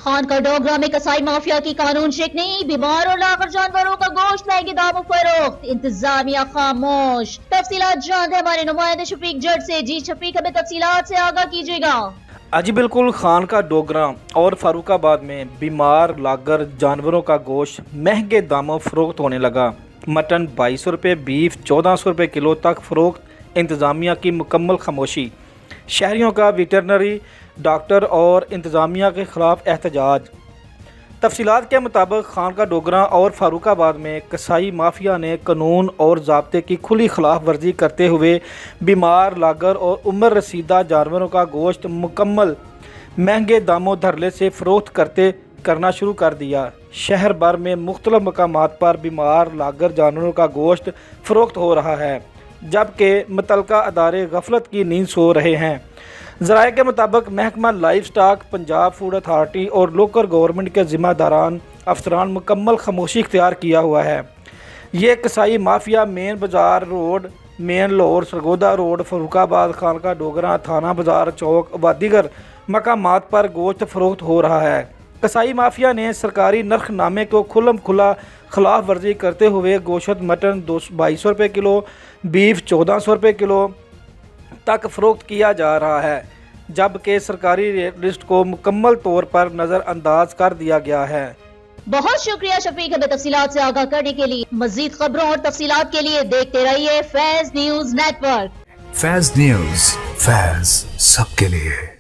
خان کا ڈوگرا میں کسائی مافیا کی قانون شکنی، بیمار اور لاغر جانوروں کا گوشت مہنگے داموں فروخت، انتظامیہ خاموش۔ تفصیلات جانتے ہمارے نمائندے شفیق جٹ سے۔ جی شفیق، ہمیں تفصیلات سے آگاہ کیجیے گا۔ جی بالکل، خان کا ڈوگرا اور فاروق آباد میں بیمار لاگر جانوروں کا گوشت مہنگے داموں فروخت ہونے لگا۔ مٹن 2200 روپے، بیف 1400 روپے کلو تک فروخت۔ انتظامیہ کی مکمل خاموشی، شہریوں کا ویٹرنری ڈاکٹر اور انتظامیہ کے خلاف احتجاج۔ تفصیلات کے مطابق خان کا ڈوگرا اور فاروق آباد میں کسائی مافیا نے قانون اور ضابطے کی کھلی خلاف ورزی کرتے ہوئے بیمار لاگر اور عمر رسیدہ جانوروں کا گوشت مکمل مہنگے داموں دھرلے سے فروخت کرنا شروع کر دیا۔ شہر بھر میں مختلف مقامات پر بیمار لاگر جانوروں کا گوشت فروخت ہو رہا ہے، جبکہ متعلقہ ادارے غفلت کی نیند سو رہے ہیں۔ ذرائع کے مطابق محکمہ life stock, Punjab food authority اور لوکل گورنمنٹ کے ذمہ داران افسران مکمل خاموشی اختیار کیا ہوا ہے۔ یہ کسائی مافیا مین بازار روڈ، مین لاہور سرگودا روڈ، فاروق آباد، خان کا ڈوگرا، تھانہ بازار چوک و دیگر مقامات پر گوشت فروخت ہو رہا ہے۔ کسائی مافیا نے سرکاری نرخ نامے کو کھلم کھلا خلاف ورزی کرتے ہوئے گوشت مٹن 2200 روپے کلو، بیف 1400 روپے کلو تک فروخت کیا جا رہا ہے، جبکہ سرکاری لسٹ کو مکمل طور پر نظر انداز کر دیا گیا ہے۔ بہت شکریہ شفیق، ہمیں تفصیلات سے آگاہ کرنے کے لیے۔ مزید خبروں اور تفصیلات کے لیے دیکھتے رہیے فیض نیوز نیٹ ورک۔ فیض نیوز، فیض سب کے لیے۔